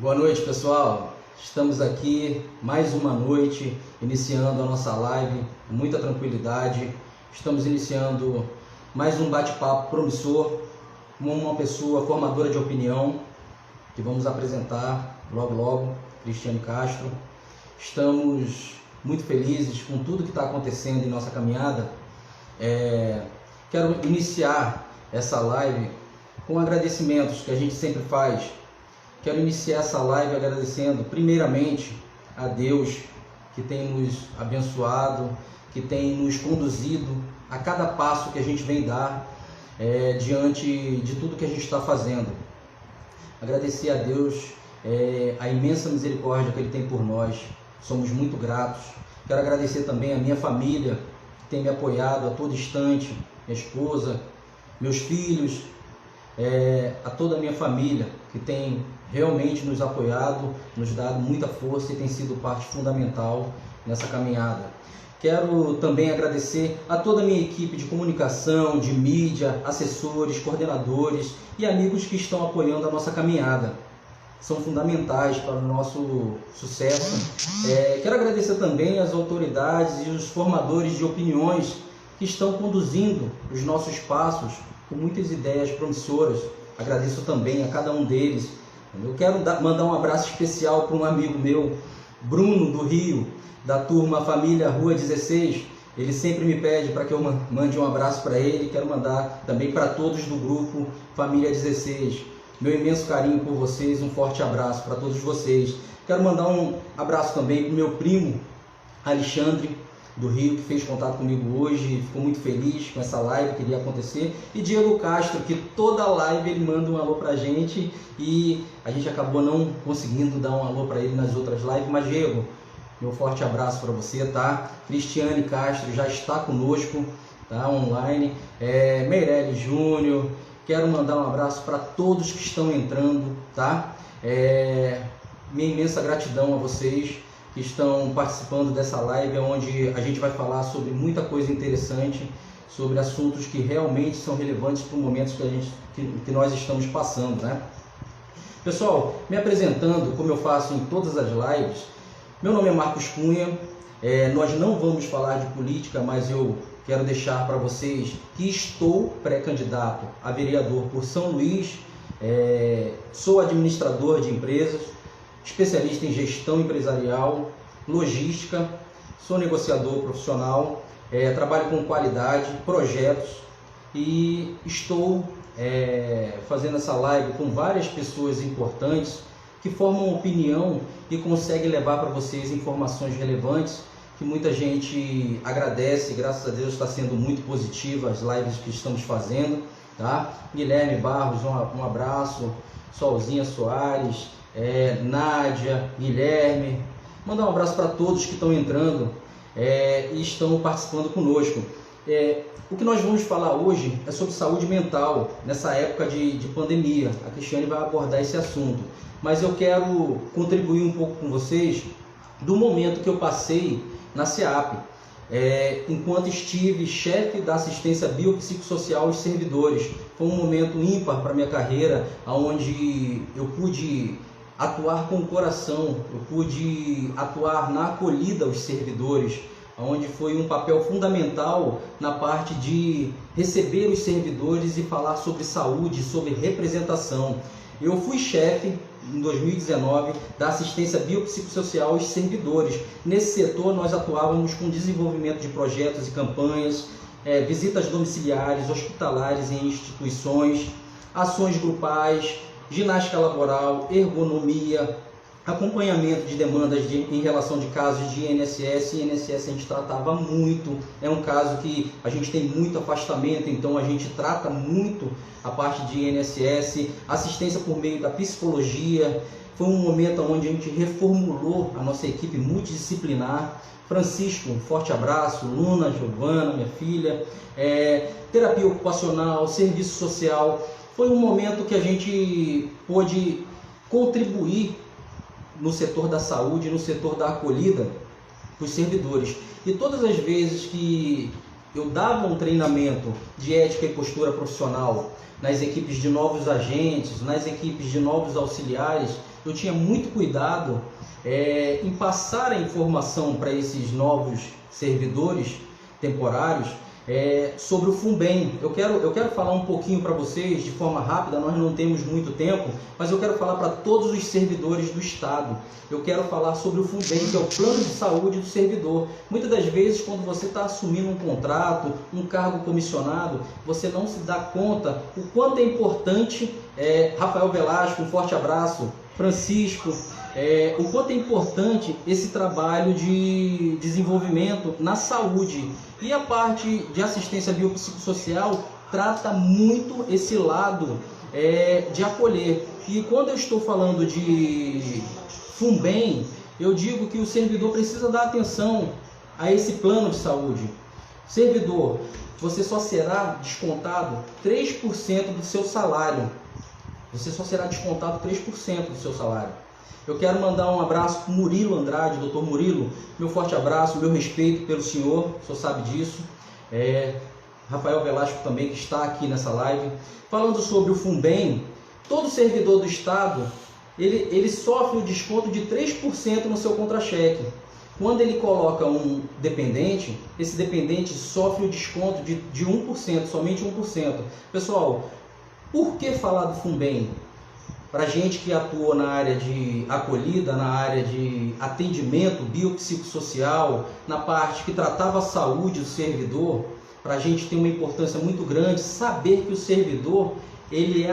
Boa noite, pessoal. Estamos aqui mais uma noite, iniciando a nossa live com muita tranquilidade. Estamos iniciando mais um bate-papo promissor com uma pessoa formadora de opinião que vamos apresentar logo, Cristiane Castro. Estamos muito felizes com tudo que está acontecendo em nossa caminhada. Quero iniciar essa live com agradecimentos que a gente sempre faz. Quero iniciar essa live agradecendo primeiramente a Deus que tem nos abençoado, que tem nos conduzido a cada passo que a gente vem dar diante de tudo que a gente está fazendo. Agradecer a Deus a imensa misericórdia que Ele tem por nós. Somos muito gratos. Quero agradecer também a minha família que tem me apoiado a todo instante, minha esposa, meus filhos, a toda a minha família que tem realmente nos apoiado, nos dado muita força e tem sido parte fundamental nessa caminhada. Quero também agradecer a toda a minha equipe de comunicação, de mídia, assessores, coordenadores e amigos que estão apoiando a nossa caminhada. São fundamentais para o nosso sucesso. Quero agradecer também às autoridades e os formadores de opiniões que estão conduzindo os nossos passos com muitas ideias promissoras. Agradeço também a cada um deles. Eu quero mandar um abraço especial para um amigo meu, Bruno, do Rio, da turma Família Rua 16. Ele sempre me pede para que eu mande um abraço para ele. Quero mandar também para todos do grupo Família 16. Meu imenso carinho por vocês, um forte abraço para todos vocês. Quero mandar um abraço também para o meu primo, Alexandre, do Rio, que fez contato comigo hoje, ficou muito feliz com essa live que iria acontecer, e Diego Castro, que toda live ele manda um alô pra gente, e a gente acabou não conseguindo dar um alô para ele nas outras lives, mas Diego, meu forte abraço para você, tá? Cristiane Castro já está conosco, tá? Online, Meirelles Júnior, quero mandar um abraço para todos que estão entrando, tá? Minha imensa gratidão a vocês que estão participando dessa live, onde a gente vai falar sobre muita coisa interessante, sobre assuntos que realmente são relevantes para o momento que nós estamos passando, né? Pessoal, me apresentando, como eu faço em todas as lives, meu nome é Marcos Cunha. Nós não vamos falar de política, mas eu quero deixar para vocês que estou pré-candidato a vereador por São Luís, sou administrador de empresas, especialista em gestão empresarial, logística, sou negociador profissional, trabalho com qualidade, projetos e estou fazendo essa live com várias pessoas importantes que formam opinião e conseguem levar para vocês informações relevantes que muita gente agradece. Graças a Deus está sendo muito positiva as lives que estamos fazendo, tá? Guilherme Barros, um abraço, Solzinha Soares, Nádia, Guilherme, mandar um abraço para todos que estão entrando e estão participando conosco. O que nós vamos falar hoje é sobre saúde mental nessa época de pandemia. A Cristiane vai abordar esse assunto, mas eu quero contribuir um pouco com vocês do momento que eu passei na SEAP, enquanto estive chefe da assistência biopsicossocial aos servidores. Foi um momento ímpar para minha carreira, onde eu pude atuar com o coração, eu pude atuar na acolhida aos servidores, onde foi um papel fundamental na parte de receber os servidores e falar sobre saúde, sobre representação. Eu fui chefe, em 2019, da assistência biopsicossocial aos servidores. Nesse setor, nós atuávamos com desenvolvimento de projetos e campanhas, visitas domiciliares, hospitalares em instituições, ações grupais, ginástica laboral, ergonomia, acompanhamento de demandas em relação de casos de INSS. INSS a gente tratava muito, é um caso que a gente tem muito afastamento, então a gente trata muito a parte de INSS, assistência por meio da psicologia. Foi um momento onde a gente reformulou a nossa equipe multidisciplinar. Francisco, um forte abraço, Luna, Giovana, minha filha, terapia ocupacional, serviço social. Foi um momento que a gente pôde contribuir no setor da saúde, no setor da acolhida para os servidores. E todas as vezes que eu dava um treinamento de ética e postura profissional nas equipes de novos agentes, nas equipes de novos auxiliares, eu tinha muito cuidado em passar a informação para esses novos servidores temporários sobre o FUNBEM. Eu quero falar um pouquinho para vocês de forma rápida, nós não temos muito tempo, mas eu quero falar para todos os servidores do Estado. Eu quero falar sobre o FUNBEM, que é o plano de saúde do servidor. Muitas das vezes, quando você está assumindo um contrato, um cargo comissionado, você não se dá conta o quanto é importante. Rafael Velasco, um forte abraço. Francisco, o quanto é importante esse trabalho de desenvolvimento na saúde. E a parte de assistência biopsicossocial trata muito esse lado de acolher. E quando eu estou falando de FUNBEM, eu digo que o servidor precisa dar atenção a esse plano de saúde. Servidor, você só será descontado 3% do seu salário. Você só será descontado 3% do seu salário. Eu quero mandar um abraço para o Murilo Andrade, doutor Murilo, meu forte abraço, meu respeito pelo senhor sabe disso. Rafael Velasco também, que está aqui nessa live. Falando sobre o FUNBEM, todo servidor do Estado, ele sofre o desconto de 3% no seu contra-cheque. Quando ele coloca um dependente, esse dependente sofre o desconto de 1%, somente 1%. Pessoal, por que falar do FUNBEM? Para a gente que atua na área de acolhida, na área de atendimento biopsicossocial, na parte que tratava a saúde do servidor, para a gente tem uma importância muito grande saber que o servidor ele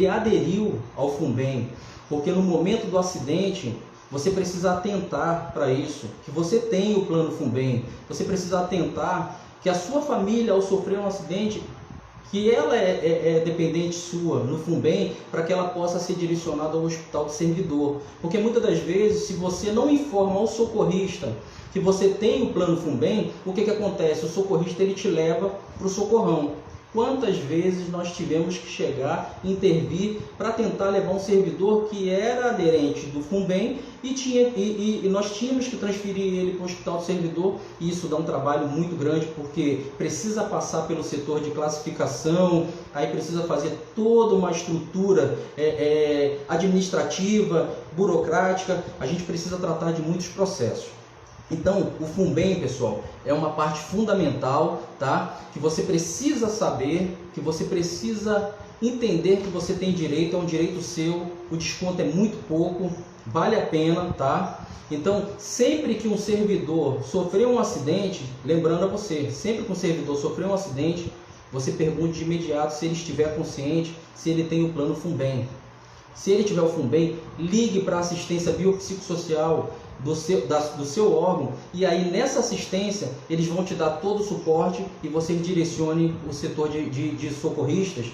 aderiu ao FUNBEM, porque no momento do acidente você precisa atentar para isso, que você tem o plano FUNBEM, você precisa atentar que a sua família, ao sofrer um acidente, que ela é dependente sua no FUNBEM, para que ela possa ser direcionada ao hospital do servidor. Porque muitas das vezes, se você não informa ao socorrista que você tem o plano FUNBEM, o que acontece? O socorrista ele te leva para o socorrão. Quantas vezes nós tivemos que chegar, intervir para tentar levar um servidor que era aderente do FUNBEM e nós tínhamos que transferir ele para o hospital do servidor, e isso dá um trabalho muito grande, porque precisa passar pelo setor de classificação, aí precisa fazer toda uma estrutura administrativa, burocrática, a gente precisa tratar de muitos processos. Então, o FUNBEM, pessoal, é uma parte fundamental, tá? Que você precisa saber, que você precisa entender que você tem direito, é um direito seu, o desconto é muito pouco, vale a pena, tá? Então, sempre que um servidor sofrer um acidente, lembrando a você, sempre que um servidor sofrer um acidente, você pergunte de imediato se ele estiver consciente, se ele tem o plano FUNBEM. Se ele tiver o FUNBEM, ligue para a assistência biopsicossocial do seu órgão, e aí nessa assistência eles vão te dar todo o suporte e você direcione o setor de socorristas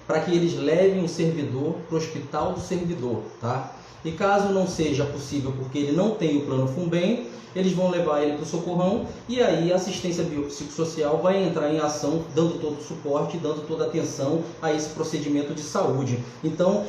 para que eles levem o servidor para o hospital do servidor, tá? E caso não seja possível porque ele não tem o plano FUNBEM, eles vão levar ele para o socorrão, e aí a assistência biopsicossocial vai entrar em ação, dando todo o suporte, dando toda a atenção a esse procedimento de saúde. Então,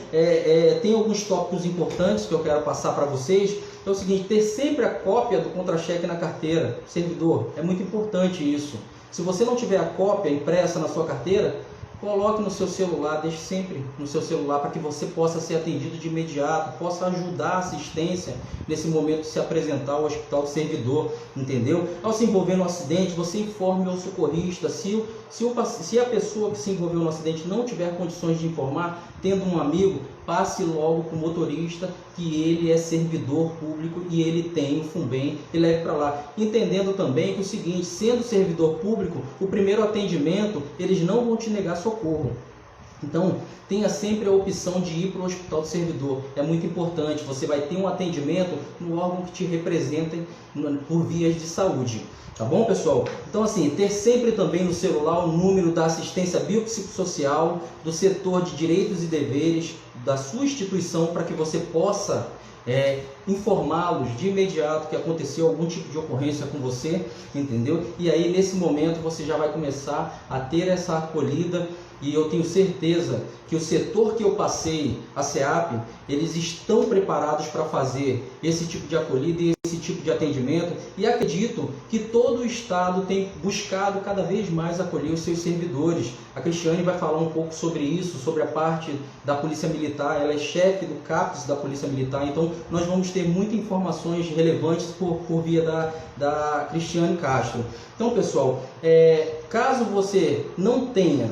tem alguns tópicos importantes que eu quero passar para vocês. É o seguinte: ter sempre a cópia do contra-cheque na carteira. Servidor, é muito importante isso. Se você não tiver a cópia impressa na sua carteira, coloque no seu celular, deixe sempre no seu celular para que você possa ser atendido de imediato, possa ajudar a assistência nesse momento de se apresentar ao hospital do servidor, entendeu? Ao se envolver no acidente, você informe ao socorrista. Se a pessoa que se envolveu no acidente não tiver condições de informar, tendo um amigo, passe logo para o motorista que ele é servidor público e ele tem o FUNBEM e leve para lá. Entendendo também que o seguinte, sendo servidor público, o primeiro atendimento, eles não vão te negar socorro. Então, tenha sempre a opção de ir para o hospital do servidor. É muito importante, você vai ter um atendimento no órgão que te representa por vias de saúde. Tá bom, pessoal? Então, assim, ter sempre também no celular o número da assistência biopsicossocial, do setor de direitos e deveres da sua instituição, para que você possa informá-los de imediato que aconteceu algum tipo de ocorrência com você, entendeu? E aí, nesse momento, você já vai começar a ter essa acolhida. E eu tenho certeza que o setor que eu passei, a SEAP, eles estão preparados para fazer esse tipo de acolhida e esse tipo tipo de atendimento e acredito que todo o Estado tem buscado cada vez mais acolher os seus servidores. A Cristiane vai falar um pouco sobre isso, sobre a parte da Polícia Militar. Ela é chefe do CAPES da Polícia Militar, então nós vamos ter muitas informações relevantes por via da Cristiane Castro. Então, pessoal, caso você não tenha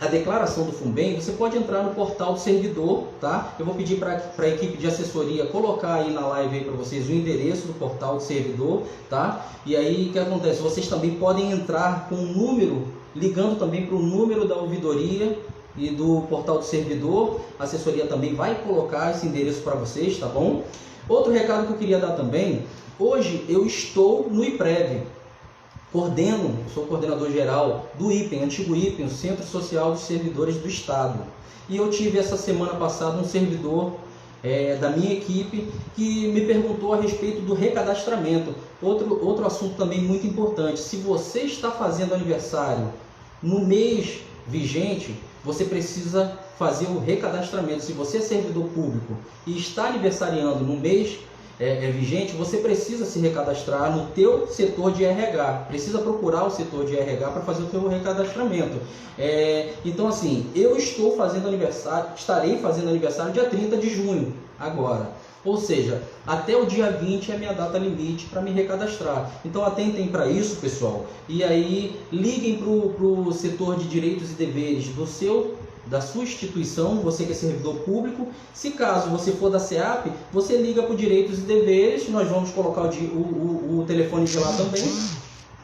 a declaração do FUNBEM, você pode entrar no portal do servidor, tá? Eu vou pedir para a equipe de assessoria colocar aí na live aí para vocês o endereço do portal do servidor, tá? E aí o que acontece? Vocês também podem entrar com um número, ligando também para o número da ouvidoria e do portal do servidor. A assessoria também vai colocar esse endereço para vocês, tá bom? Outro recado que eu queria dar também, hoje eu estou no IPREV. Sou coordenador geral do IPEM, antigo IPEM, o Centro Social dos Servidores do Estado. E eu tive essa semana passada um servidor da minha equipe que me perguntou a respeito do recadastramento. Outro assunto também muito importante: se você está fazendo aniversário no mês vigente, você precisa fazer o recadastramento. Se você é servidor público e está aniversariando no mês vigente, você precisa se recadastrar no teu setor de RH, precisa procurar o setor de RH para fazer o teu recadastramento. Então assim, eu estarei fazendo aniversário dia 30 de junho agora, ou seja, até o dia 20 é a minha data limite para me recadastrar. Então atentem para isso, pessoal, e aí liguem para o setor de direitos e deveres da sua instituição, você que é servidor público. Se caso você for da SEAP, você liga para o Direitos e Deveres, nós vamos colocar o telefone de lá também,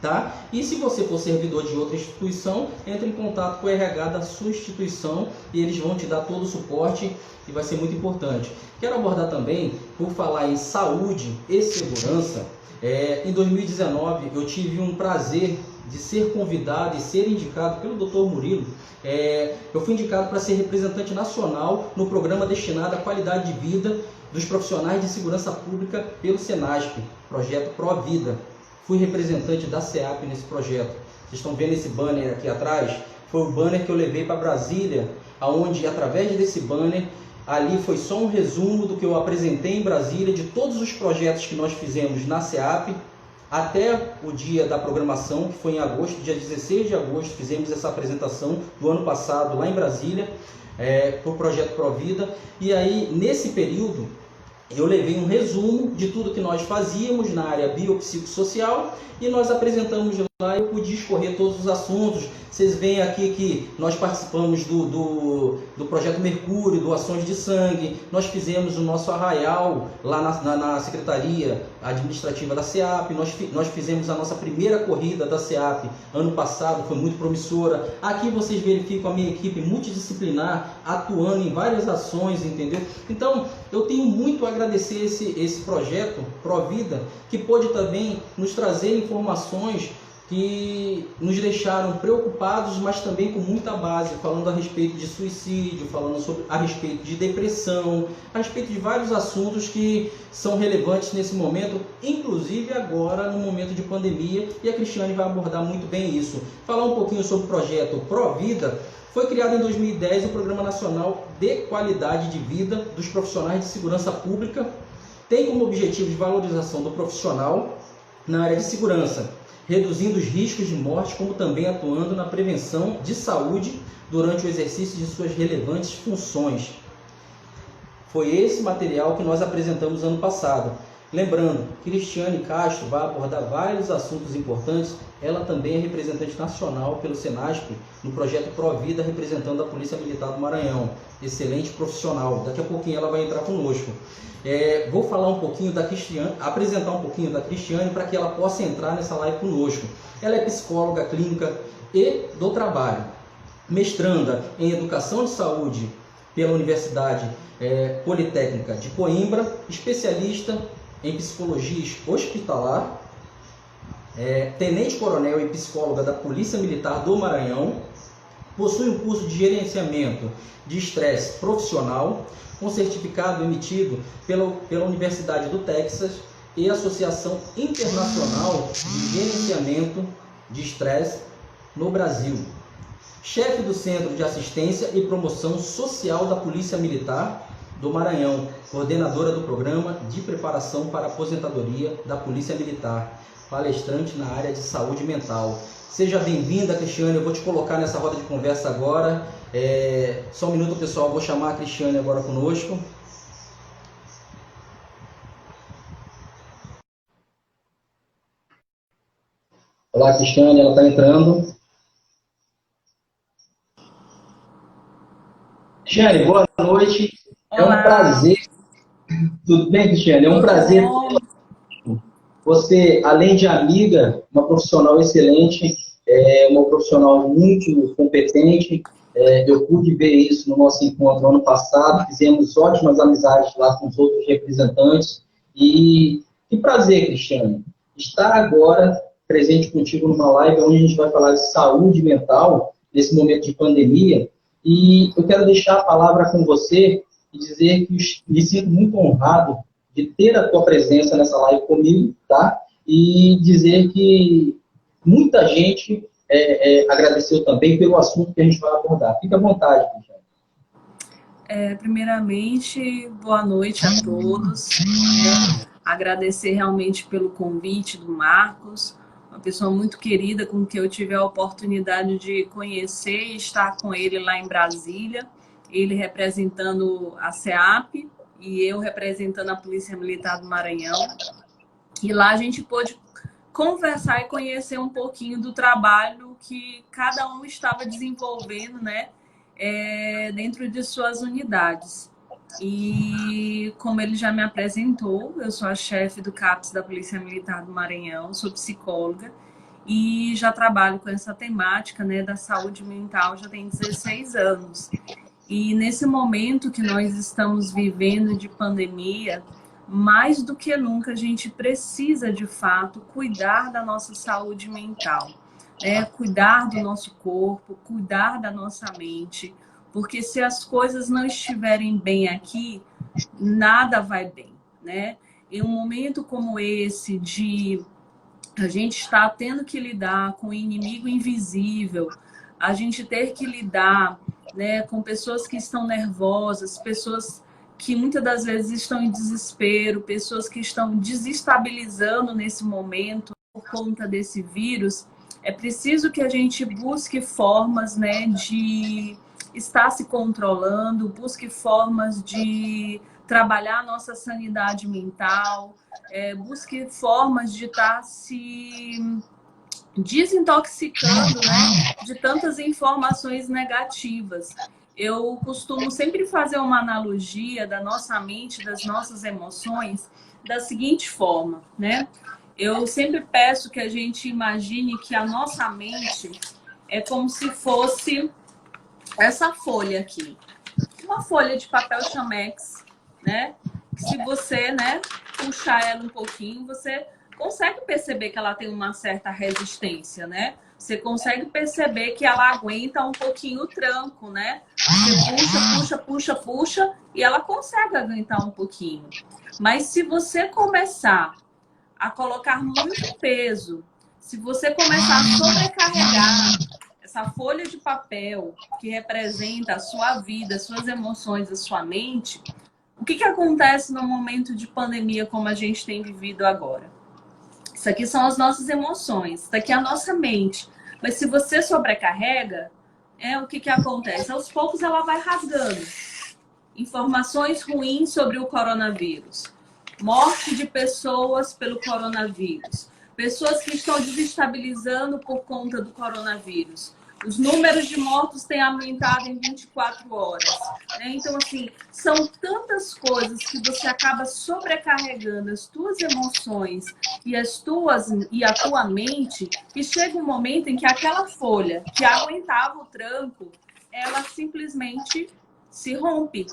tá? E se você for servidor de outra instituição, entre em contato com o RH da sua instituição e eles vão te dar todo o suporte e vai ser muito importante. Quero abordar também, por falar em saúde e segurança, em 2019 eu tive um prazer de ser convidado e ser indicado pelo Dr. Murilo. Eu fui indicado para ser representante nacional no programa destinado à qualidade de vida dos profissionais de segurança pública pelo Senasp, projeto Provida. Fui representante da SEAP nesse projeto. Vocês estão vendo esse banner aqui atrás? Foi o banner que eu levei para Brasília, onde através desse banner, ali foi só um resumo do que eu apresentei em Brasília, de todos os projetos que nós fizemos na SEAP, até o dia da programação, que foi em agosto, dia 16 de agosto, fizemos essa apresentação do ano passado lá em Brasília, para o projeto Provida. E aí, nesse período, eu levei um resumo de tudo que nós fazíamos na área biopsicossocial e nós apresentamos lá. Eu pude escorrer todos os assuntos. Vocês veem aqui que nós participamos do projeto Mercúrio, doações de sangue. Nós fizemos o nosso arraial lá na Secretaria Administrativa da SEAP. Nós fizemos a nossa primeira corrida da SEAP ano passado, foi muito promissora. Aqui vocês verificam a minha equipe multidisciplinar atuando em várias ações, entendeu? Então, eu tenho muito a agradecer esse projeto Provida, que pôde também nos trazer informações que nos deixaram preocupados, mas também com muita base, falando a respeito de suicídio, falando a respeito de depressão, a respeito de vários assuntos que são relevantes nesse momento, inclusive agora no momento de pandemia, e a Cristiane vai abordar muito bem isso. Falar um pouquinho sobre o projeto Provida. Foi criado em 2010 o Programa Nacional de Qualidade de Vida dos Profissionais de Segurança Pública. Tem como objetivo de valorização do profissional na área de segurança, reduzindo os riscos de morte, como também atuando na prevenção de saúde durante o exercício de suas relevantes funções. Foi esse material que nós apresentamos ano passado. Lembrando, Cristiane Castro vai abordar vários assuntos importantes. Ela também é representante nacional pelo Senasp no projeto Provida, representando a Polícia Militar do Maranhão. Excelente profissional. Daqui a pouquinho ela vai entrar conosco. Vou falar um pouquinho da Cristiane, apresentar um pouquinho da Cristiane para que ela possa entrar nessa live conosco. Ela é psicóloga clínica e do trabalho, mestranda em Educação de Saúde pela Universidade Politécnica de Coimbra, especialista em Psicologia Hospitalar, tenente-coronel e psicóloga da Polícia Militar do Maranhão, possui um curso de gerenciamento de estresse profissional, com certificado emitido pela Universidade do Texas e Associação Internacional de Gerenciamento de Estresse no Brasil. Chefe do Centro de Assistência e Promoção Social da Polícia Militar, do Maranhão, coordenadora do Programa de Preparação para a Aposentadoria da Polícia Militar, palestrante na área de saúde mental. Seja bem-vinda, Cristiane. Eu vou te colocar nessa roda de conversa agora. Só um minuto, pessoal. Eu vou chamar a Cristiane agora conosco. Olá, Cristiane. Ela está entrando. Cristiane, boa noite. Olá. É um prazer. Tudo bem, Cristiane? É um prazer. Você, além de amiga, uma profissional excelente, uma profissional muito competente. Eu pude ver isso no nosso encontro ano passado. Fizemos ótimas amizades lá com os outros representantes. E que prazer, Cristiane, estar agora presente contigo numa live onde a gente vai falar de saúde mental nesse momento de pandemia. E eu quero deixar a palavra com você e dizer que me sinto muito honrado de ter a tua presença nessa live comigo, tá? E dizer que muita gente agradeceu também pelo assunto que a gente vai abordar. Fique à vontade, Cristiane. Primeiramente, boa noite a todos. Agradecer realmente pelo convite do Marcos, uma pessoa muito querida com quem eu tive a oportunidade de conhecer e estar com ele lá em Brasília. Ele representando a SEAP e eu representando a Polícia Militar do Maranhão. E lá a gente pôde conversar e conhecer um pouquinho do trabalho que cada um estava desenvolvendo, né, dentro de suas unidades. E como ele já me apresentou, eu sou a chefe do CAPS da Polícia Militar do Maranhão, sou psicóloga e já trabalho com essa temática, né, da saúde mental já tem 16 anos. E nesse momento que nós estamos vivendo de pandemia, mais do que nunca a gente precisa, de fato, cuidar da nossa saúde mental, né? Cuidar do nosso corpo, cuidar da nossa mente, porque se as coisas não estiverem bem aqui, nada vai bem, né? Em um momento como esse de a gente estar tendo que lidar com o inimigo invisível, a gente ter que lidar, né, com pessoas que estão nervosas, pessoas que muitas das vezes estão em desespero, pessoas que estão desestabilizando nesse momento por conta desse vírus, é preciso que a gente busque formas, né, de estar se controlando, busque formas de trabalhar a nossa sanidade mental, busque formas de estar se desintoxicando, né, de tantas informações negativas. Eu costumo sempre fazer uma analogia da nossa mente, das nossas emoções, da seguinte forma, né? Eu sempre peço que a gente imagine que a nossa mente é como se fosse essa folha aqui. Uma folha de papel chamex, né? Se você, né, puxar ela um pouquinho, você consegue perceber que ela tem uma certa resistência, né? Você consegue perceber que ela aguenta um pouquinho o tranco, né? Você puxa e ela consegue aguentar um pouquinho. Mas se você começar a colocar muito peso, se você começar a sobrecarregar essa folha de papel que representa a sua vida, as suas emoções, a sua mente, o que acontece no momento de pandemia como a gente tem vivido agora? Isso aqui são as nossas emoções, isso aqui é a nossa mente. Mas se você sobrecarrega, o que acontece? Aos poucos ela vai rasgando. Informações ruins sobre o coronavírus. Morte de pessoas pelo coronavírus. Pessoas que estão desestabilizando por conta do coronavírus. Os números de mortos têm aumentado em 24 horas. Né? Então, assim, são tantas coisas que você acaba sobrecarregando as tuas emoções e a tua mente, que chega um momento em que aquela folha que aguentava o tranco, ela simplesmente se rompe.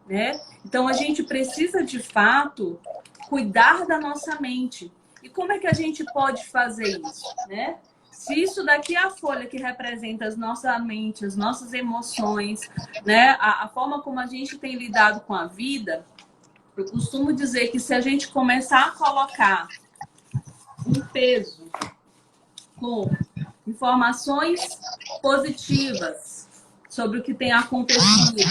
Né? Então, a gente precisa, de fato, cuidar da nossa mente. E como é que a gente pode fazer isso? Né? Se isso daqui é a folha que representa a nossa mente, as nossas emoções, né? A forma como a gente tem lidado com a vida, eu costumo dizer que se a gente começar a colocar um peso com informações positivas sobre o que tem acontecido,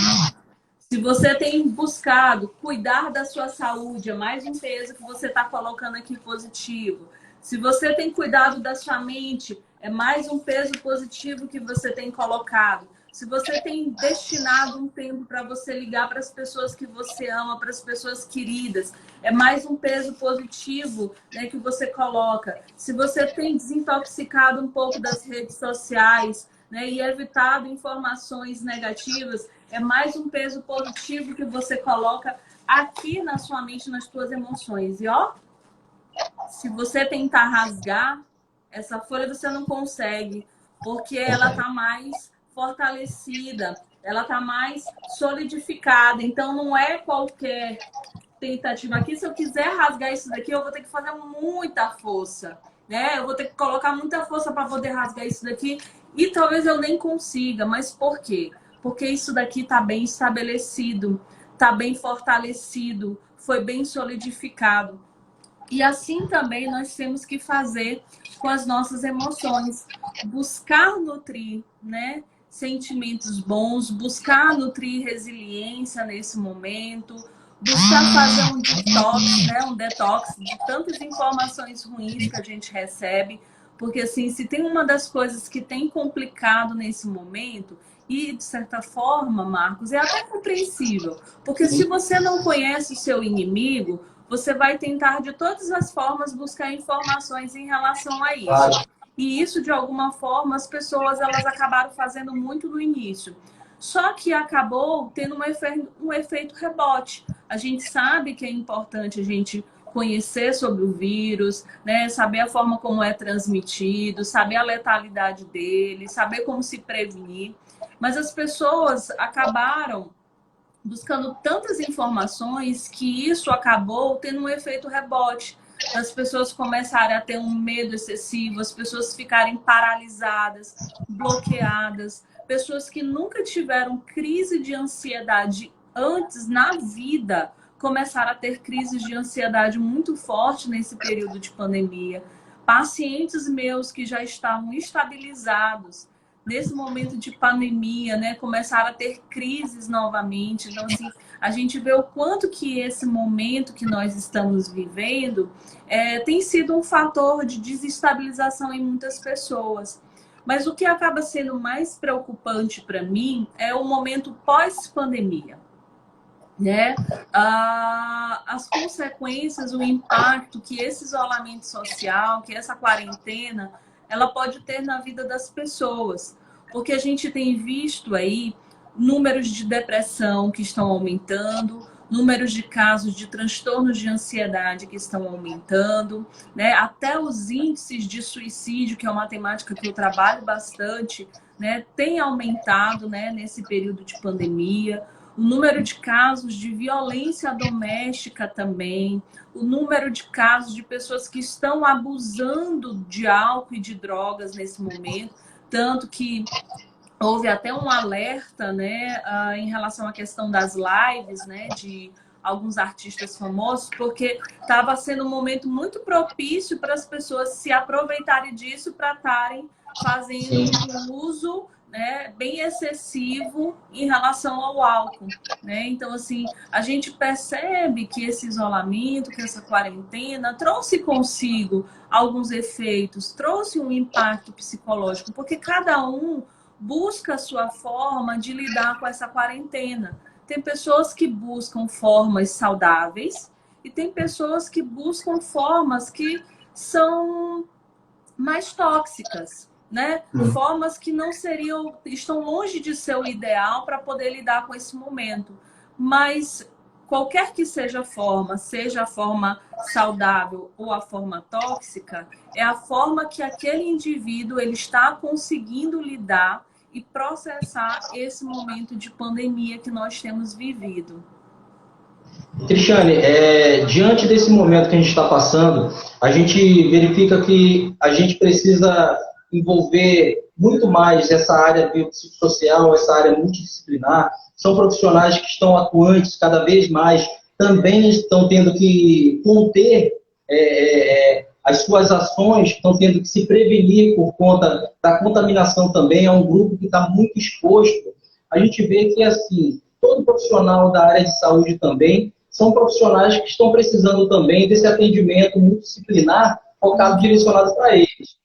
Se você tem buscado cuidar da sua saúde, é mais um peso que você está colocando aqui positivo. Se você tem cuidado da sua mente, é mais um peso positivo que você tem colocado. Se você tem destinado um tempo para você ligar para as pessoas que você ama, para as pessoas queridas, é mais um peso positivo, né, que você coloca. Se você tem desintoxicado um pouco das redes sociais, né, e evitado informações negativas, é mais um peso positivo que você coloca aqui na sua mente, nas suas emoções. E ó, se você tentar rasgar essa folha, você não consegue, porque ela está mais fortalecida, ela está mais solidificada. Então, não é qualquer tentativa aqui. Se eu quiser rasgar isso daqui, eu vou ter que fazer muita força, né? Eu vou ter que colocar muita força para poder rasgar isso daqui e talvez eu nem consiga. Mas por quê? Porque isso daqui está bem estabelecido, está bem fortalecido, foi bem solidificado. E assim também nós temos que fazer com as nossas emoções. Buscar nutrir, né, sentimentos bons, buscar nutrir resiliência nesse momento, buscar fazer um detox de tantas informações ruins que a gente recebe. Porque, assim, se tem uma das coisas que tem complicado nesse momento, e, de certa forma, Marcos, é até compreensível. Porque se você não conhece o seu inimigo, você vai tentar, de todas as formas, buscar informações em relação a isso. E isso, de alguma forma, as pessoas elas acabaram fazendo muito no início. Só que acabou tendo um efeito rebote. A gente sabe que é importante a gente conhecer sobre o vírus, né? Saber a forma como é transmitido, saber a letalidade dele, saber como se prevenir. Mas as pessoas acabaram buscando tantas informações que isso acabou tendo um efeito rebote. As pessoas começarem a ter um medo excessivo, as pessoas ficarem paralisadas, bloqueadas, pessoas que nunca tiveram crise de ansiedade antes na vida começaram a ter crises de ansiedade muito forte nesse período de pandemia. Pacientes meus que já estavam estabilizados nesse momento de pandemia, né, começaram a ter crises novamente. Então, assim, a gente vê o quanto que esse momento que nós estamos vivendo tem sido um fator de desestabilização em muitas pessoas. Mas o que acaba sendo mais preocupante para mim é o momento pós-pandemia, né? As consequências, o impacto que esse isolamento social, que essa quarentena, ela pode ter na vida das pessoas. Porque a gente tem visto aí números de depressão que estão aumentando, números de casos de transtornos de ansiedade que estão aumentando, né? Até os índices de suicídio, que é uma temática que eu trabalho bastante, né, tem aumentado, né, nesse período de pandemia. O número de casos de violência doméstica também, o número de casos de pessoas que estão abusando de álcool e de drogas nesse momento, tanto que houve até um alerta, né, em relação à questão das lives, né, de alguns artistas famosos, porque estava sendo um momento muito propício para as pessoas se aproveitarem disso para estarem fazendo um uso, né, bem excessivo em relação ao álcool, né? Então, assim, a gente percebe que esse isolamento, que essa quarentena trouxe consigo alguns efeitos, trouxe um impacto psicológico, porque cada um busca a sua forma de lidar com essa quarentena. Tem pessoas que buscam formas saudáveis e tem pessoas que buscam formas que são mais tóxicas, né? Formas que não seriam, estão longe de ser o ideal para poder lidar com esse momento. Mas qualquer que seja a forma saudável ou a forma tóxica, é a forma que aquele indivíduo ele está conseguindo lidar e processar esse momento de pandemia que nós temos vivido. Cristiane, diante desse momento que a gente está passando, a gente verifica que a gente precisa envolver muito mais essa área biopsicossocial, essa área multidisciplinar. São profissionais que estão atuantes cada vez mais, também estão tendo que conter as suas ações, estão tendo que se prevenir por conta da contaminação também. É um grupo que está muito exposto. A gente vê que, assim, todo profissional da área de saúde também, são profissionais que estão precisando também desse atendimento multidisciplinar focado, direcionado para eles.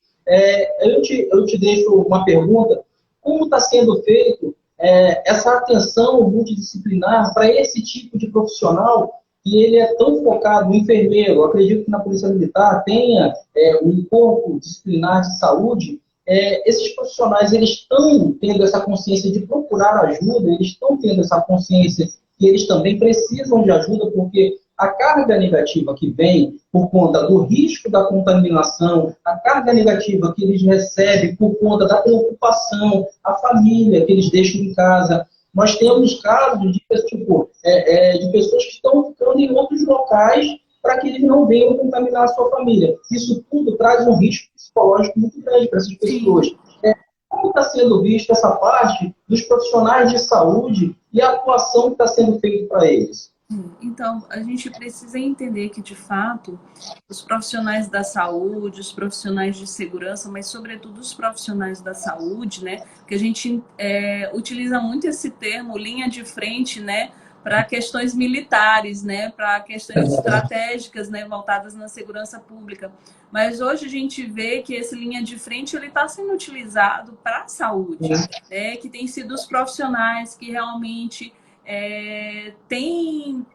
Eu te deixo uma pergunta: como está sendo feito essa atenção multidisciplinar para esse tipo de profissional que ele é tão focado no enfermeiro? Eu acredito que na Polícia Militar tenha um corpo disciplinar de saúde. Esses profissionais, eles estão tendo essa consciência de procurar ajuda, eles estão tendo essa consciência que eles também precisam de ajuda, porque a carga negativa que vem por conta do risco da contaminação, a carga negativa que eles recebem por conta da preocupação, a família que eles deixam em casa. Nós temos casos de pessoas que estão ficando em outros locais para que eles não venham contaminar a sua família. Isso tudo traz um risco psicológico muito grande para essas pessoas. Como está sendo vista essa parte dos profissionais de saúde e a atuação que está sendo feita para eles? Então, a gente precisa entender que, de fato, os profissionais da saúde, os profissionais de segurança, mas, sobretudo, os profissionais da saúde, né? Que a gente utiliza muito esse termo, linha de frente, né? Para questões militares, né? Para questões estratégicas, né? Voltadas na segurança pública. Mas hoje a gente vê que esse linha de frente ele está sendo utilizado para a saúde, né? Que tem sido os profissionais que realmente tem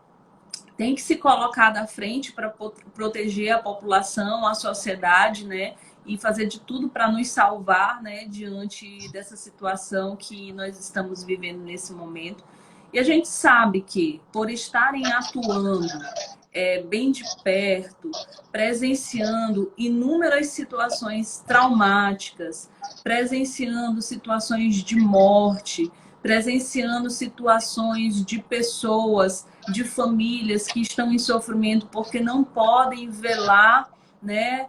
que se colocar à frente para proteger a população, a sociedade, né? E fazer de tudo para nos salvar, né? Diante dessa situação que nós estamos vivendo nesse momento. E a gente sabe que, por estarem atuando bem de perto, presenciando inúmeras situações traumáticas, presenciando situações de morte, presenciando situações de pessoas, de famílias que estão em sofrimento porque não podem velar, né,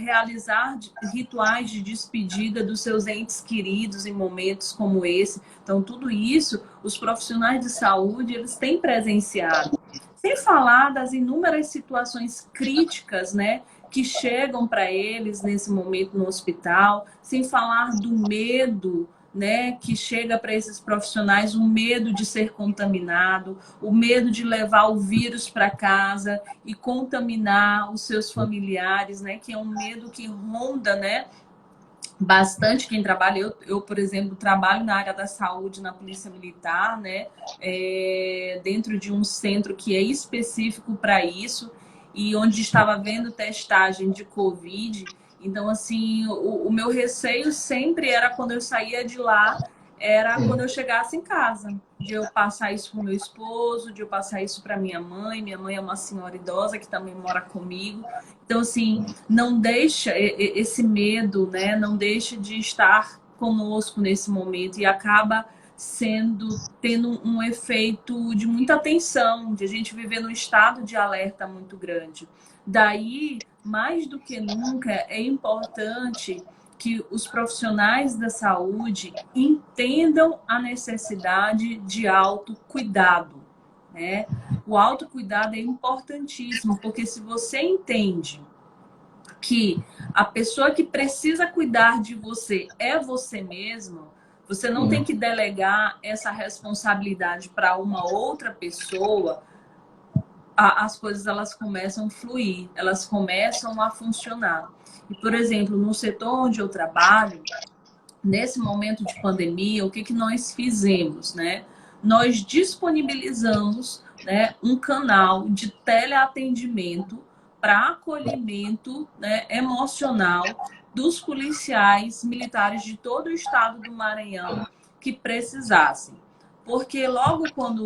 realizar rituais de despedida dos seus entes queridos em momentos como esse. Então, tudo isso, os profissionais de saúde, eles têm presenciado. Sem falar das inúmeras situações críticas, né, que chegam para eles nesse momento no hospital, sem falar do medo, né, que chega para esses profissionais, o medo de ser contaminado, o medo de levar o vírus para casa e contaminar os seus familiares, né, que é um medo que ronda, né, bastante quem trabalha. Eu, por exemplo, trabalho na área da saúde na Polícia Militar, né, dentro de um centro que é específico para isso e onde estava havendo testagem de Covid. Então, assim, o meu receio sempre era quando eu saía de lá, era quando eu chegasse em casa, de eu passar isso para o meu esposo, de eu passar isso para minha mãe. Minha mãe é uma senhora idosa que também mora comigo. Então, assim, não deixa esse medo, né? Não deixa de estar conosco nesse momento e acaba tendo um efeito de muita tensão, de a gente viver num estado de alerta muito grande. Daí, mais do que nunca, é importante que os profissionais da saúde entendam a necessidade de autocuidado, né? O autocuidado é importantíssimo, porque se você entende que a pessoa que precisa cuidar de você é você mesmo, você não tem que delegar essa responsabilidade para uma outra pessoa. As coisas elas começam a fluir, elas começam a funcionar. E, por exemplo, no setor onde eu trabalho, nesse momento de pandemia, o que nós fizemos, né? Nós disponibilizamos, né, um canal de teleatendimento para acolhimento, né, emocional dos policiais militares de todo o estado do Maranhão que precisassem. Porque logo quando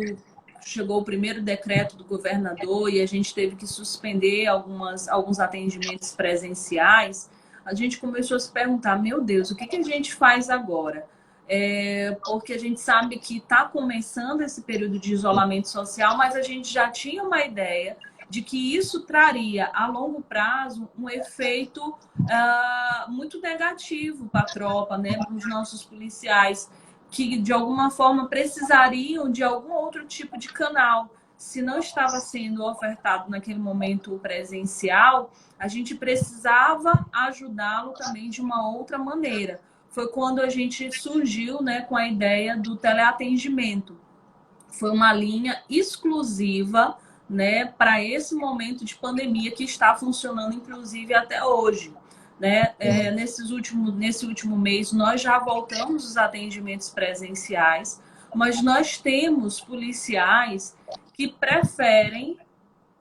chegou o primeiro decreto do governador e a gente teve que suspender alguns atendimentos presenciais, a gente começou a se perguntar, meu Deus, o que a gente faz agora? Porque a gente sabe que está começando esse período de isolamento social, mas a gente já tinha uma ideia de que isso traria, a longo prazo, um efeito muito negativo para a tropa, né, para os nossos policiais, que de alguma forma precisariam de algum outro tipo de canal. Se não estava sendo ofertado naquele momento presencial, a gente precisava ajudá-lo também de uma outra maneira. Foi quando a gente surgiu, né, com a ideia do teleatendimento. foi uma linha exclusiva, né, para esse momento de pandemia que está funcionando, inclusive, até hoje. Né? Nesse último mês, nós já voltamos os atendimentos presenciais, mas nós temos policiais que preferem,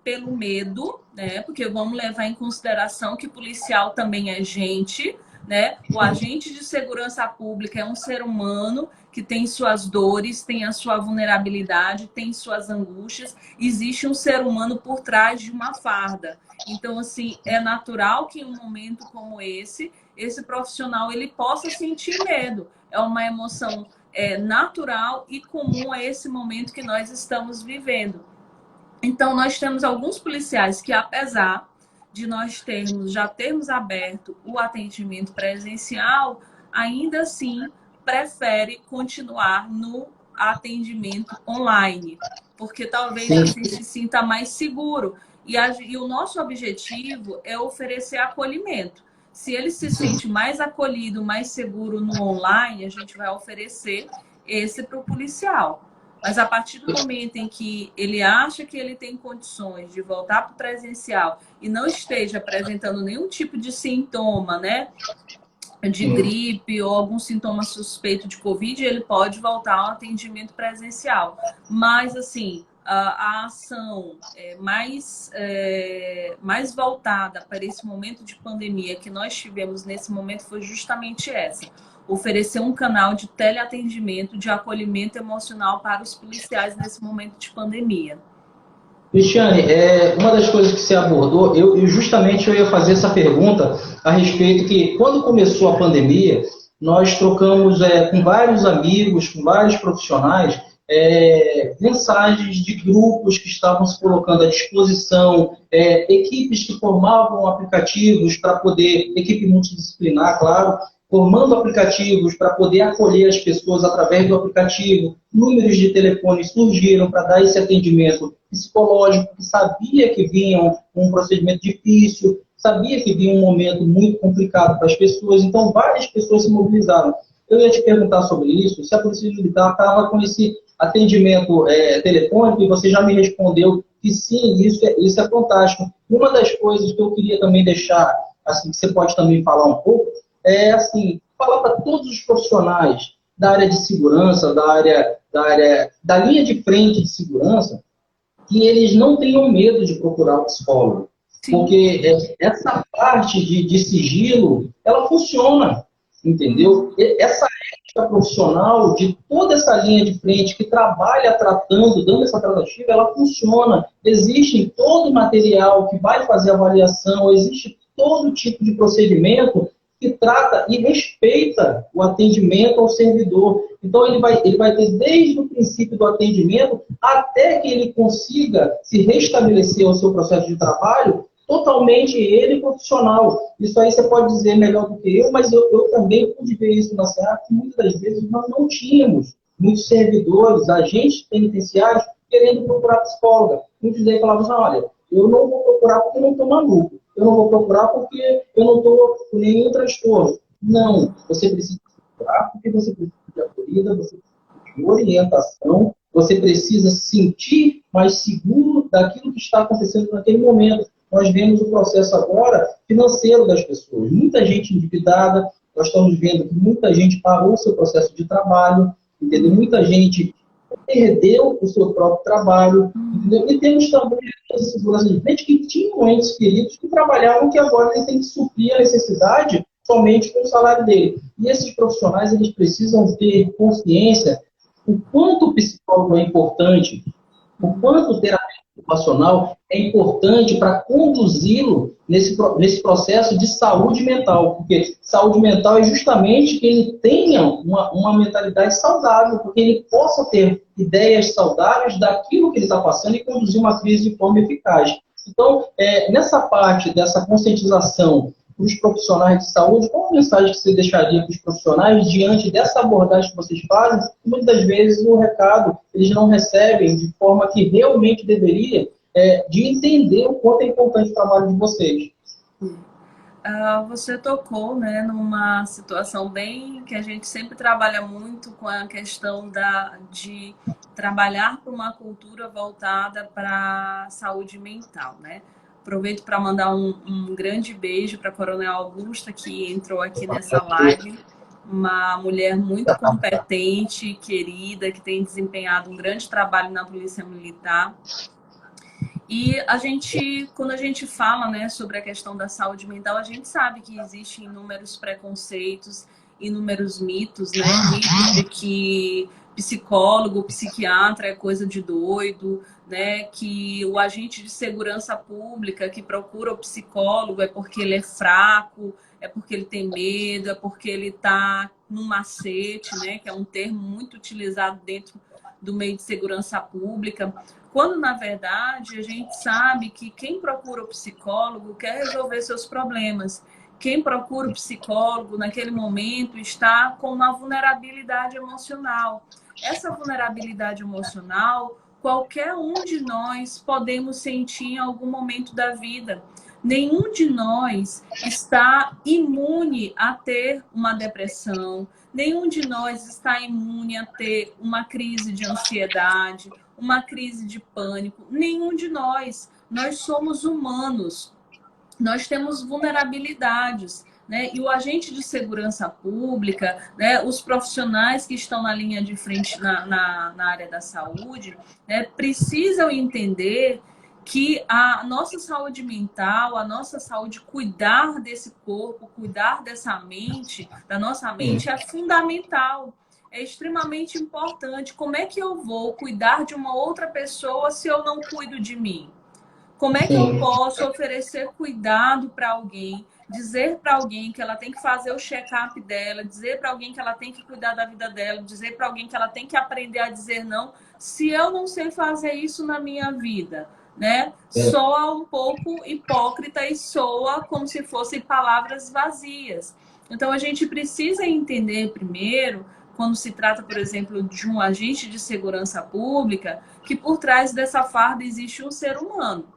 pelo medo, né? Porque vamos levar em consideração que policial também é gente, né? O agente de segurança pública é um ser humano que tem suas dores, tem a sua vulnerabilidade, tem suas angústias. Existe um ser humano por trás de uma farda. Então, assim, é natural que em um momento como esse profissional ele possa sentir medo. É uma emoção natural e comum a esse momento que nós estamos vivendo. Então, nós temos alguns policiais que, apesar de nós já termos aberto o atendimento presencial, ainda assim prefere continuar no atendimento online, porque talvez assim se sinta mais seguro. E o nosso objetivo é oferecer acolhimento. Se ele se sente mais acolhido, mais seguro no online, a gente vai oferecer esse para o policial. Mas a partir do momento em que ele acha que ele tem condições de voltar para o presencial e não esteja apresentando nenhum tipo de sintoma, né, de gripe ou algum sintoma suspeito de Covid, ele pode voltar ao atendimento presencial. Mas, assim, a ação mais voltada para esse momento de pandemia que nós tivemos nesse momento foi justamente essa. Oferecer um canal de teleatendimento, de acolhimento emocional para os policiais nesse momento de pandemia. Cristiane, uma das coisas que você abordou, eu ia fazer essa pergunta a respeito que, quando começou a pandemia, nós trocamos com vários amigos, com vários profissionais, mensagens de grupos que estavam se colocando à disposição, equipes que formavam aplicativos para poder, equipe multidisciplinar, claro, formando aplicativos para poder acolher as pessoas através do aplicativo. Números de telefone surgiram para dar esse atendimento psicológico, que sabia que vinha um procedimento difícil, sabia que vinha um momento muito complicado para as pessoas, então várias pessoas se mobilizaram. Eu ia te perguntar sobre isso, se a Polícia Militar estava com esse atendimento telefônico, e você já me respondeu que sim, isso é fantástico. Uma das coisas que eu queria também deixar, assim, que você pode também falar um pouco, falar para todos os profissionais da área de segurança, da linha de frente de segurança, que eles não tenham medo de procurar o psicólogo. Sim. Porque essa parte de sigilo, ela funciona, entendeu? Essa ética profissional de toda essa linha de frente que trabalha tratando, dando essa tratativa, ela funciona. Existe todo o material que vai fazer avaliação, existe todo tipo de procedimento que trata e respeita o atendimento ao servidor. Então, ele vai ter desde o princípio do atendimento até que ele consiga se restabelecer ao seu processo de trabalho, totalmente ele profissional. Isso aí você pode dizer melhor do que eu, mas eu também pude ver isso na SEAP, que muitas das vezes nós não tínhamos muitos servidores, agentes penitenciários, querendo procurar psicóloga. Muitos deles falavam assim, olha, eu não vou procurar porque eu não estou maluco. Eu não vou procurar porque eu não estou com nenhum transtorno. Não, você precisa procurar porque você precisa de acolhida, você precisa de orientação, você precisa se sentir mais seguro daquilo que está acontecendo naquele momento. Nós vemos o processo agora financeiro das pessoas. Muita gente endividada, nós estamos vendo que muita gente parou o seu processo de trabalho, entendeu? Muita gente perdeu o seu próprio trabalho, entendeu? E temos também a segurança de frente que tinham entes queridos que trabalhavam, que agora ele tem que suprir a necessidade somente com o salário dele. E esses profissionais, eles precisam ter consciência o quanto o psicólogo é importante, o quanto o terapeuta ocupacional é importante para conduzi-lo nesse processo de saúde mental, porque saúde mental é justamente que ele tenha uma mentalidade saudável, porque ele possa ter ideias saudáveis daquilo que ele está passando e conduzir uma crise de forma eficaz. Então, nessa parte dessa conscientização para os profissionais de saúde, qual a mensagem que você deixaria para os profissionais diante dessa abordagem que vocês fazem? Muitas das vezes o recado eles não recebem de forma que realmente deveria, de entender o quanto é importante o trabalho de vocês. Você tocou, né, numa situação bem que a gente sempre trabalha muito com a questão de trabalhar para uma cultura voltada para a saúde mental, né? Aproveito para mandar um grande beijo para a Coronel Augusta, que entrou aqui nessa live. Uma mulher muito competente, querida, que tem desempenhado um grande trabalho na Polícia Militar. E quando a gente fala, né, sobre a questão da saúde mental, a gente sabe que existem inúmeros preconceitos, inúmeros mitos, né? Mitos de que psicólogo, psiquiatra é coisa de doido, né? Que o agente de segurança pública que procura o psicólogo é porque ele é fraco, é porque ele tem medo, é porque ele está no macete, né? Que é um termo muito utilizado dentro do meio de segurança pública. Quando, na verdade, a gente sabe que quem procura o psicólogo quer resolver seus problemas. Quem procura o psicólogo, naquele momento, está com uma vulnerabilidade emocional. Essa vulnerabilidade emocional, qualquer um de nós podemos sentir em algum momento da vida. Nenhum de nós está imune a ter uma depressão, nenhum de nós está imune a ter uma crise de ansiedade, uma crise de pânico. Nenhum de nós. Nós somos humanos. Nós temos vulnerabilidades, né? E o agente de segurança pública, né, os profissionais que estão na linha de frente na área da saúde, né, precisam entender que a nossa saúde mental, a nossa saúde, cuidar desse corpo, cuidar dessa mente, da nossa mente, é fundamental. É extremamente importante. Como é que eu vou cuidar de uma outra pessoa se eu não cuido de mim? Como é que eu posso oferecer cuidado para alguém, dizer para alguém que ela tem que fazer o check-up dela, dizer para alguém que ela tem que cuidar da vida dela, dizer para alguém que ela tem que aprender a dizer não, se eu não sei fazer isso na minha vida, né? Soa um pouco hipócrita e soa como se fossem palavras vazias. Então, a gente precisa entender primeiro, quando se trata, por exemplo, de um agente de segurança pública, que por trás dessa farda existe um ser humano,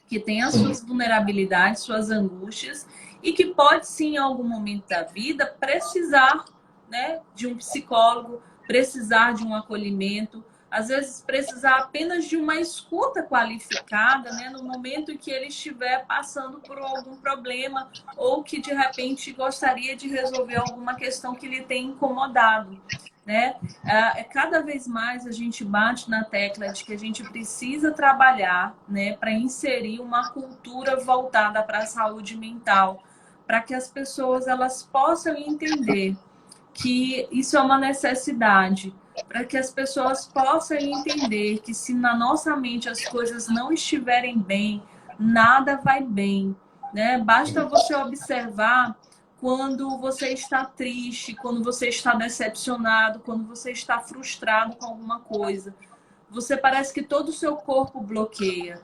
que tem as suas vulnerabilidades, suas angústias, e que pode, sim, em algum momento da vida, precisar, né, de um psicólogo, precisar de um acolhimento, às vezes precisar apenas de uma escuta qualificada, né, no momento em que ele estiver passando por algum problema ou que, de repente, gostaria de resolver alguma questão que lhe tem incomodado, né? Cada vez mais a gente bate na tecla de que a gente precisa trabalhar, né, para inserir uma cultura voltada para a saúde mental, para que as pessoas elas possam entender que isso é uma necessidade, para que as pessoas possam entender que se na nossa mente as coisas não estiverem bem, nada vai bem, né? Basta você observar quando você está triste, quando você está decepcionado, quando você está frustrado com alguma coisa. Você parece que todo o seu corpo bloqueia.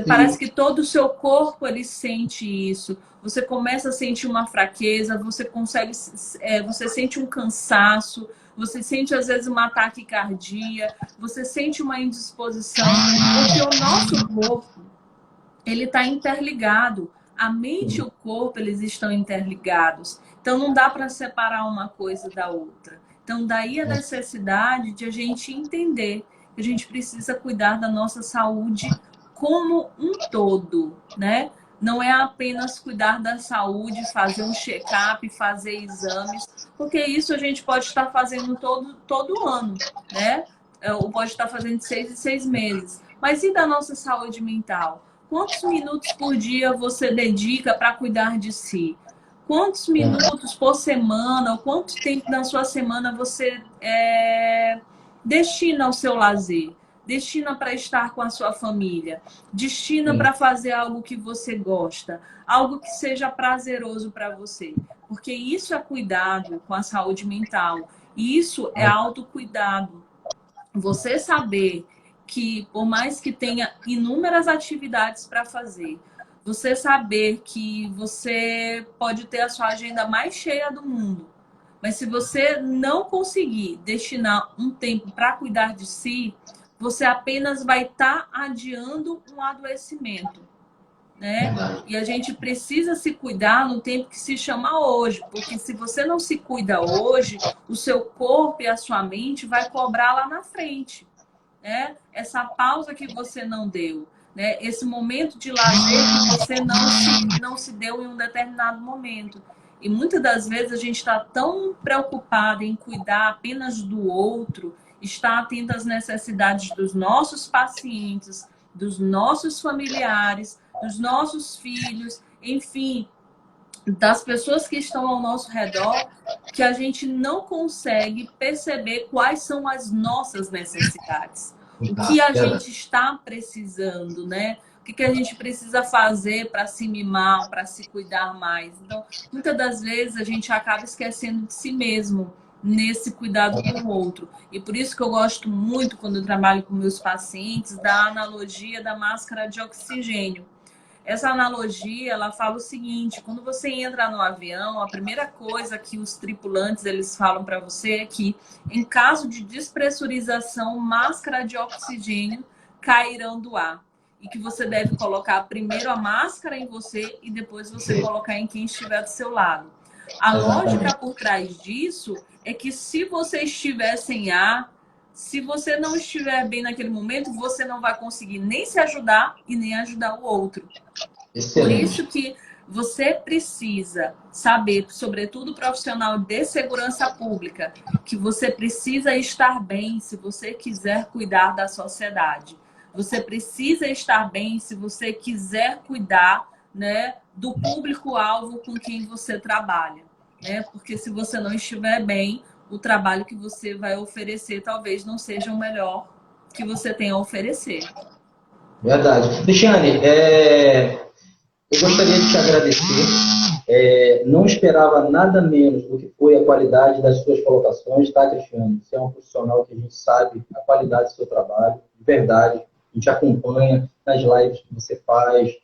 Parece que todo o seu corpo ele sente isso. Você começa a sentir uma fraqueza, você sente um cansaço, você sente às vezes uma taquicardia, você sente uma indisposição, porque o nosso corpo ele está interligado. A mente e o corpo, eles estão interligados. Então, não dá para separar uma coisa da outra. Então, daí a necessidade de a gente entender que a gente precisa cuidar da nossa saúde como um todo, né? Não é apenas cuidar da saúde, fazer um check-up, fazer exames, porque isso a gente pode estar fazendo todo ano, né? Ou pode estar fazendo de 6 em 6 meses. Mas e da nossa saúde mental? Quantos minutos por dia você dedica para cuidar de si? Quantos minutos por semana, ou quanto tempo na sua semana você destina ao seu lazer? Destina para estar com a sua família? Destina para fazer algo que você gosta? Algo que seja prazeroso para você? Porque isso é cuidado com a saúde mental. Isso é autocuidado. Você saber que, por mais que tenha inúmeras atividades para fazer, você saber que você pode ter a sua agenda mais cheia do mundo, mas se você não conseguir destinar um tempo para cuidar de si, você apenas vai estar adiando um adoecimento. né? E a gente precisa se cuidar no tempo que se chama hoje, porque se você não se cuida hoje, o seu corpo e a sua mente vai cobrar lá na frente, né? Essa pausa que você não deu, né? Esse momento de lazer que você não se deu em um determinado momento. E muitas das vezes a gente está tão preocupado em cuidar apenas do outro, estar atento às necessidades dos nossos pacientes, dos nossos familiares, dos nossos filhos, enfim, das pessoas que estão ao nosso redor, que a gente não consegue perceber quais são as nossas necessidades. O que a gente está precisando, né? O que a gente precisa fazer para se mimar, para se cuidar mais. Então, muitas das vezes a gente acaba esquecendo de si mesmo nesse cuidado com o outro. E por isso que eu gosto muito, quando eu trabalho com meus pacientes, da analogia da máscara de oxigênio. Essa analogia, ela fala o seguinte: quando você entra no avião, a primeira coisa que os tripulantes eles falam para você é que, em caso de despressurização, máscara de oxigênio cairão do ar. E que você deve colocar primeiro a máscara em você e depois você colocar em quem estiver do seu lado. A lógica por trás disso é que se você estiver sem ar, se você não estiver bem naquele momento, você não vai conseguir nem se ajudar e nem ajudar o outro. Por isso que você precisa saber, sobretudo profissional de segurança pública, que você precisa estar bem se você quiser cuidar da sociedade. Você precisa estar bem se você quiser cuidar, né, do público-alvo com quem você trabalha, né? Porque se você não estiver bem, o trabalho que você vai oferecer talvez não seja o melhor que você tem a oferecer. Verdade. Cristiane, eu gostaria de te agradecer. Não esperava nada menos do que foi a qualidade das suas colocações, tá, Cristiane? Você é um profissional que a gente sabe a qualidade do seu trabalho, de verdade. A gente acompanha nas lives que você faz,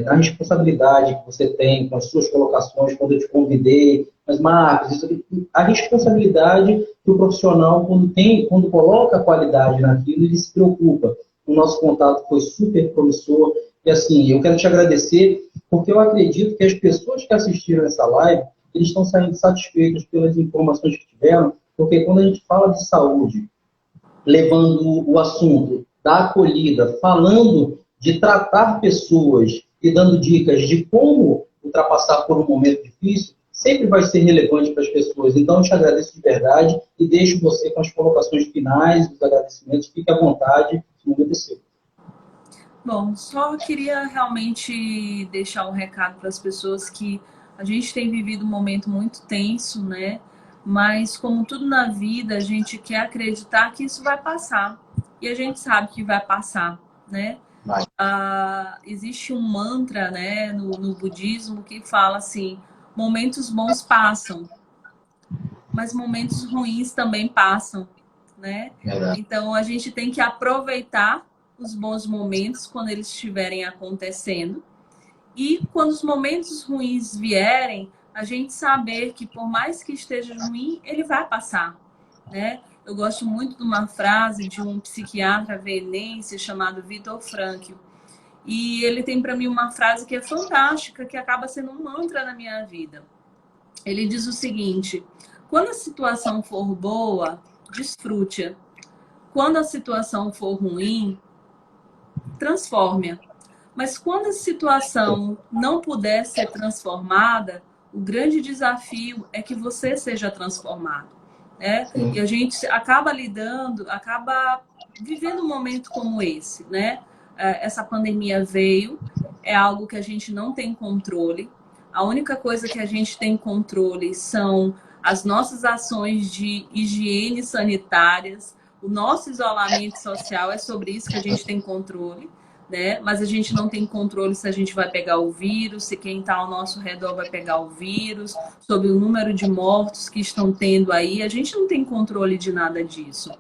na responsabilidade que você tem com as suas colocações, quando eu te convidei, mas Marcos, a responsabilidade que o profissional, quando coloca a qualidade naquilo, ele se preocupa. O nosso contato foi super promissor. E assim, eu quero te agradecer, porque eu acredito que as pessoas que assistiram essa live, eles estão saindo satisfeitos pelas informações que tiveram, porque quando a gente fala de saúde, levando o assunto da acolhida, falando de tratar pessoas e dando dicas de como ultrapassar por um momento difícil, sempre vai ser relevante para as pessoas. Então, eu te agradeço de verdade e deixo você com as colocações finais, os agradecimentos. Fique à vontade, se não aconteceu. Bom, só queria realmente deixar um recado para as pessoas que a gente tem vivido um momento muito tenso, né? Mas, como tudo na vida, a gente quer acreditar que isso vai passar. E a gente sabe que vai passar, né? Existe um mantra, né, no budismo que fala assim: momentos bons passam, mas momentos ruins também passam, né? Então, a gente tem que aproveitar os bons momentos quando eles estiverem acontecendo. E quando os momentos ruins vierem, a gente saber que por mais que esteja ruim, ele vai passar, né? Eu gosto muito de uma frase de um psiquiatra vienense chamado Viktor Frankl. E ele tem para mim uma frase que é fantástica, que acaba sendo um mantra na minha vida. Ele diz o seguinte: quando a situação for boa, desfrute-a. Quando a situação for ruim, transforme-a. Mas quando a situação não puder ser transformada, o grande desafio é que você seja transformado, né? E a gente acaba vivendo um momento como esse, né? Essa pandemia veio, é algo que a gente não tem controle. A única coisa que a gente tem controle são as nossas ações de higiene sanitárias, o nosso isolamento social, é sobre isso que a gente tem controle, né? Mas a gente não tem controle se a gente vai pegar o vírus, se quem está ao nosso redor vai pegar o vírus, sobre o número de mortos que estão tendo aí. A gente não tem controle de nada disso.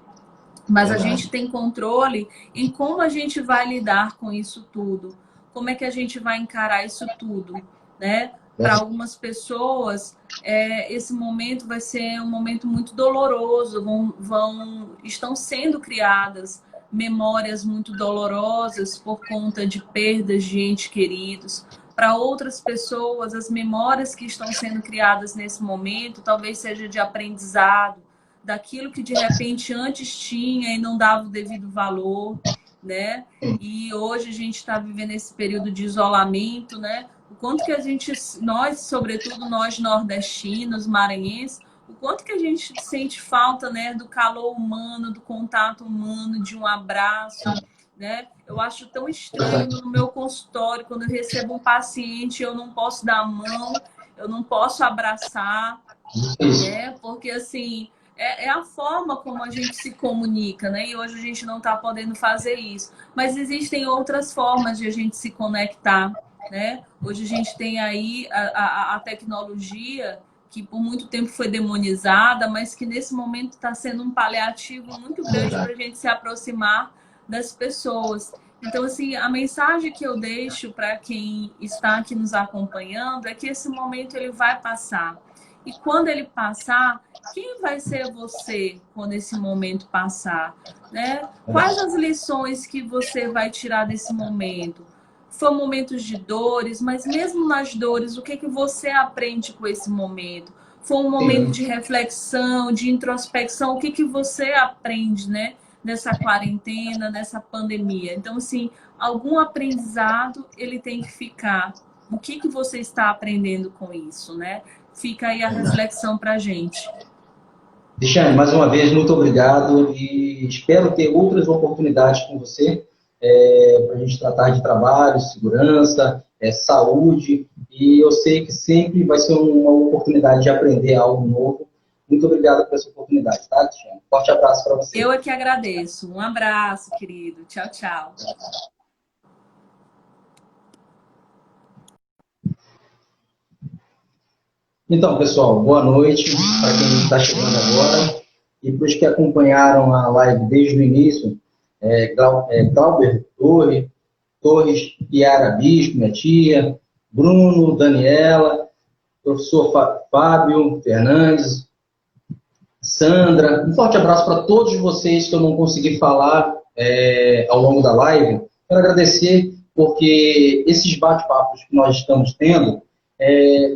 Mas a gente tem controle em como a gente vai lidar com isso tudo. Como é que a gente vai encarar isso tudo, né? Para algumas pessoas, esse momento vai ser um momento muito doloroso. Estão sendo criadas memórias muito dolorosas por conta de perdas de entes queridos. Para outras pessoas, as memórias que estão sendo criadas nesse momento talvez seja de aprendizado, daquilo que de repente antes tinha e não dava o devido valor, né? E hoje a gente está vivendo esse período de isolamento, né? O quanto que a gente, nós, sobretudo nós nordestinos, maranhenses, o quanto que a gente sente falta, né, do calor humano, do contato humano, de um abraço, né? Eu acho tão estranho no meu consultório, quando eu recebo um paciente, eu não posso dar a mão, eu não posso abraçar, né? Porque, assim, é a forma como a gente se comunica, né? E hoje a gente não está podendo fazer isso. Mas existem outras formas de a gente se conectar, né? Hoje a gente tem aí a tecnologia que por muito tempo foi demonizada, mas que nesse momento está sendo um paliativo muito grande para a gente se aproximar das pessoas. Então, assim, a mensagem que eu deixo para quem está aqui nos acompanhando é que esse momento ele vai passar. E quando ele passar, quem vai ser você quando esse momento passar, né? Quais as lições que você vai tirar desse momento? Foram momentos de dores, mas mesmo nas dores, o que que você aprende com esse momento? Foi um momento de reflexão, de introspecção, o que que você aprende, né? Nessa quarentena, nessa pandemia. Então, assim, algum aprendizado ele tem que ficar. O que que você está aprendendo com isso, né? Fica aí a reflexão para a gente. Cristiane, mais uma vez, muito obrigado e espero ter outras oportunidades com você para a gente tratar de trabalho, segurança, saúde, e eu sei que sempre vai ser uma oportunidade de aprender algo novo. Muito obrigado por essa oportunidade, tá, Cristiane? Forte abraço para você. Eu é que agradeço. Um abraço, querido. Tchau, tchau. Então, pessoal, boa noite para quem está chegando agora. E para os que acompanharam a live desde o início, Glauber Torres, Yara Bispo, minha tia, Bruno, Daniela, professor Fábio Fernandes, Sandra. Um forte abraço para todos vocês que eu não consegui falar ao longo da live. Quero agradecer porque esses bate-papos que nós estamos tendo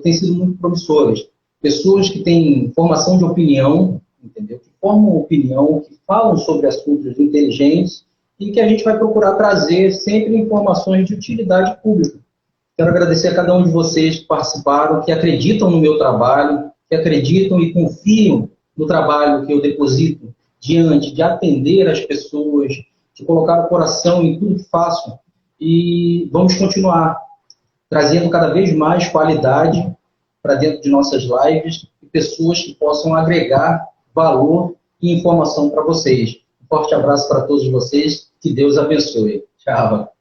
têm sido muito promissores. Pessoas que têm formação de opinião, entendeu? Que formam opinião, que falam sobre assuntos inteligentes e que a gente vai procurar trazer sempre informações de utilidade pública. Quero agradecer a cada um de vocês que participaram, que acreditam no meu trabalho, que acreditam e confiam no trabalho que eu deposito diante de atender as pessoas, de colocar o coração em tudo que faço. E vamos continuar trazendo cada vez mais qualidade para dentro de nossas lives e pessoas que possam agregar valor e informação para vocês. Um forte abraço para todos vocês. Que Deus abençoe. Tchau.